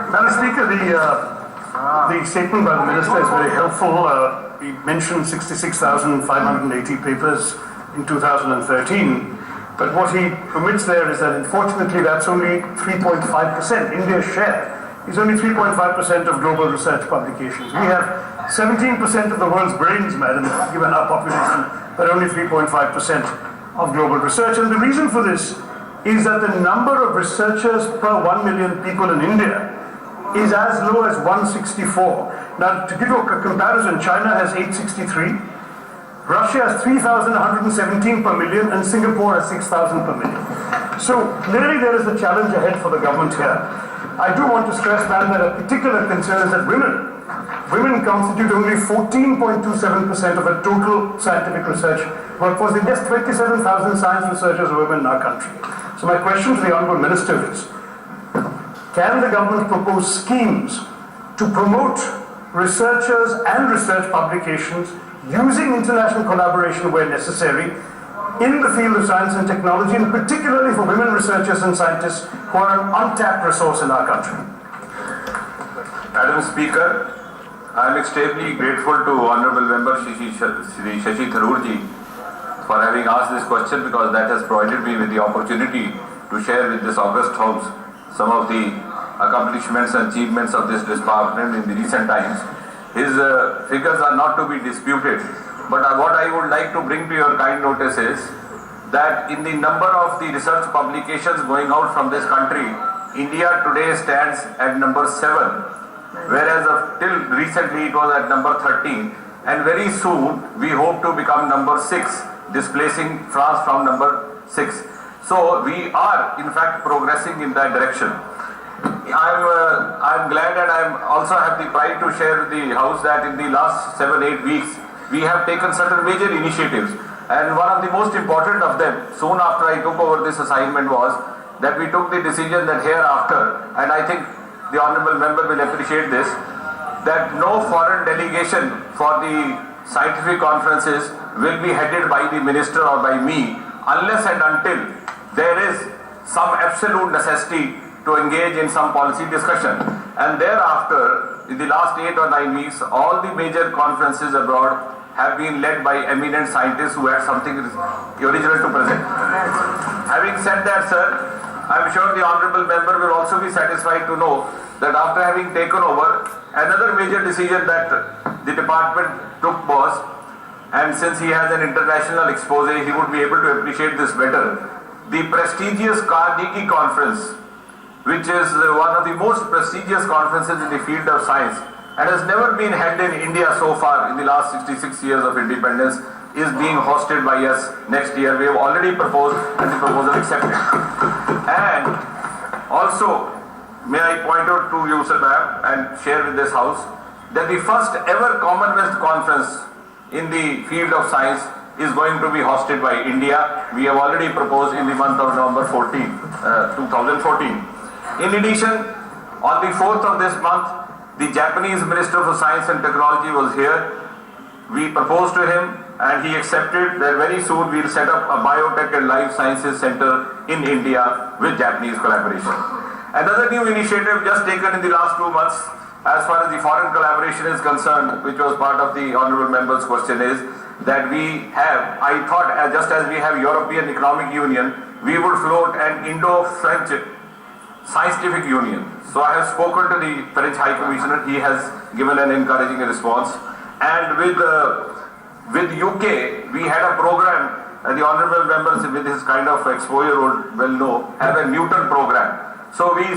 Madam Speaker, the statement by the Minister is very helpful. He mentioned 66,580 papers in 2013. But what he omits there is that unfortunately that's only 3.5%. India's share is only 3.5% of global research publications. We have 17% of the world's brains, madam, given our population, but only 3.5% of global research. And the reason for this is that the number of researchers per 1 million people in India is as low as 164. Now, to give you a comparison, China has 863, Russia has 3,117 per million, and Singapore has 6,000 per million. So clearly there is a challenge ahead for the government here. I do want to stress, madam, that a particular concern is that women constitute only 14.27% of a total scientific research workforce. In just 27,000 science researchers are women in our country. So my question to the Honourable Minister is, can the government propose schemes to promote researchers and research publications using international collaboration where necessary in the field of science and technology, and particularly for women researchers and scientists who are an untapped resource in our country? Madam Speaker, I am extremely grateful to Honourable Member Shashi Tharoor-ji for having asked this question, because that has provided me with the opportunity to share with this august House some of the accomplishments and achievements of this department in the recent times. His figures are not to be disputed, but what I would like to bring to your kind notice is that in the number of the research publications going out from this country, India today stands at number 7, whereas till recently it was at number 13, and very soon we hope to become number 6, displacing France from number 6. So we are in fact progressing in that direction. I'm glad, and I also have the pride to share with the House that in the last 7-8 weeks we have taken certain major initiatives, and one of the most important of them, soon after I took over this assignment, was that we took the decision that hereafter, and I think the Honourable Member will appreciate this, that no foreign delegation for the scientific conferences will be headed by the Minister or by me unless and until there is some absolute necessity to engage in some policy discussion. And thereafter, in the last 8 or 9 weeks, all the major conferences abroad have been led by eminent scientists who had something original to present. Having said that, sir, I am sure the Honourable Member will also be satisfied to know that after having taken over, another major decision that the department took was, and since he has an international expose, he would be able to appreciate this better, the prestigious Carnegie Conference, which is one of the most prestigious conferences in the field of science and has never been held in India so far in the last 66 years of independence, is being hosted by us next year. We have already proposed and the proposal accepted. And also, may I point out to you, sir, ma'am, and share with this House, that the first ever Commonwealth Conference in the field of science is going to be hosted by India. We have already proposed in the month of November 2014. In addition, on the 4th of this month, the Japanese Minister for Science and Technology was here. We proposed to him and he accepted that very soon we will set up a biotech and life sciences center in India with Japanese collaboration. Another new initiative just taken in the last 2 months as far as the foreign collaboration is concerned, which was part of the Honourable Member's question, is that we have, I thought just as we have European Economic Union, we would float an Indo-French Scientific Union. So I have spoken to the French High Commissioner. He has given an encouraging response. And with UK, we had a program, the Honourable Members with his kind of exposure would well know, have a Newton program. So we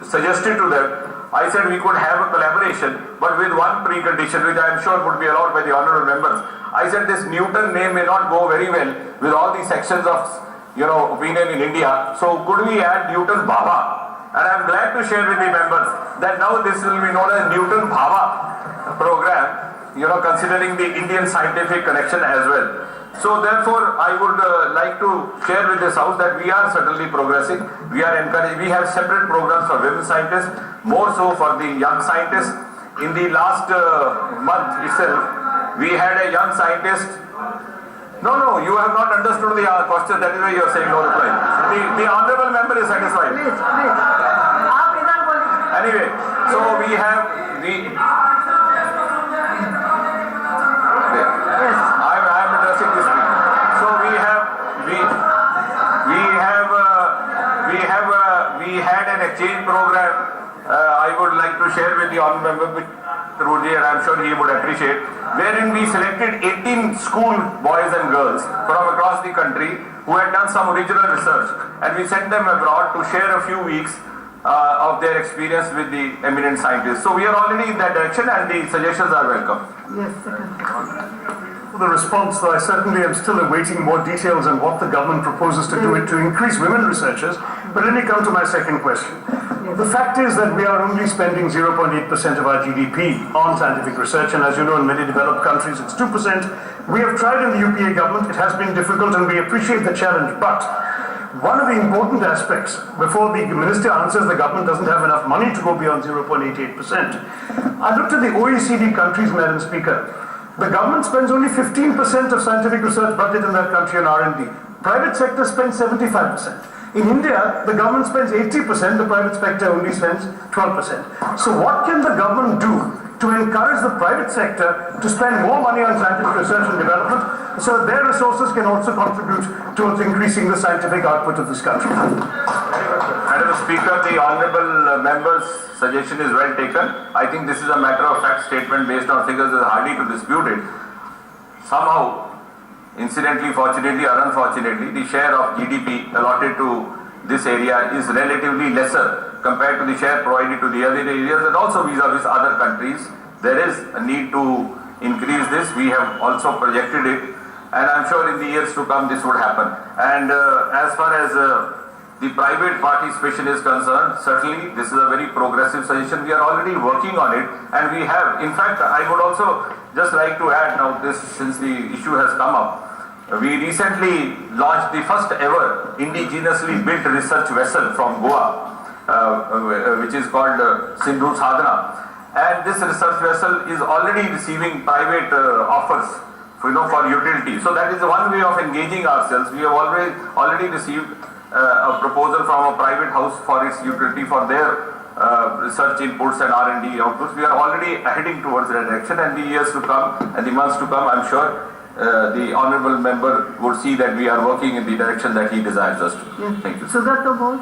suggested to them, I said we could have a collaboration, but with one precondition, which I am sure would be allowed by the Honourable Members. I said this Newton name may not go very well with all the sections of opinion in India. So could we add Newton Baba? And I am glad to share with the members that now this will be known as Newton Bhava program, considering the Indian scientific connection as well. So therefore, I would like to share with this House that we are certainly progressing. We are encouraged. We have separate programs for women scientists, more so for the young scientists. In the last month itself, we had a young scientist. No, you have not understood the question. That is why you are saying no reply. The Honourable Member is satisfied. Please. Anyway, an exchange program. I would like to share with the honorable member Tharoor-ji, and I'm sure he would appreciate, wherein we selected 18 school boys and girls from across the country who had done some original research, and we sent them abroad to share a few weeks of their experience with the eminent scientists. So we are already in that direction, and the suggestions are welcome. Yes, second. For the response, though, I certainly am still awaiting more details on what the government proposes to do it to increase women researchers. But let me come to my second question. The fact is that we are only spending 0.8% of our GDP on scientific research, and as you know, in many developed countries it's 2%. We have tried in the UPA government, it has been difficult, and we appreciate the challenge. But one of the important aspects, before the minister answers the government doesn't have enough money to go beyond 0.88%, I looked at the OECD countries, Madam Speaker. The government spends only 15% of scientific research budget in that country on R&D. Private sector spends 75%. In India, the government spends 80%, the private sector only spends 12%. So what can the government do to encourage the private sector to spend more money on scientific research and development so that their resources can also contribute towards increasing the scientific output of this country? Madam Speaker, the honourable member's suggestion is well taken. I think this is a matter of fact statement based on figures that are hardly to dispute it. Somehow, incidentally, fortunately or unfortunately, the share of GDP allotted to this area is relatively lesser compared to the share provided to the other areas, and also vis-a-vis other countries. There is a need to increase this. We have also projected it, and I'm sure in the years to come this would happen. And as far as the private participation is concerned, certainly this is a very progressive suggestion. We are already working on it, and we have. In fact, I would also just like to add now this, since the issue has come up. We recently launched the first ever indigenously built research vessel from Goa, which is called Sindhu Sadhana. And this research vessel is already receiving private offers for utility. So that is one way of engaging ourselves. We have already received a proposal from a private house for its utility for their research inputs and R&D outputs. We are already heading towards that direction, and the years to come and the months to come, I'm sure the honourable member would see that we are working in the direction that he desires us to. Yes. Thank you. Sugata Bose.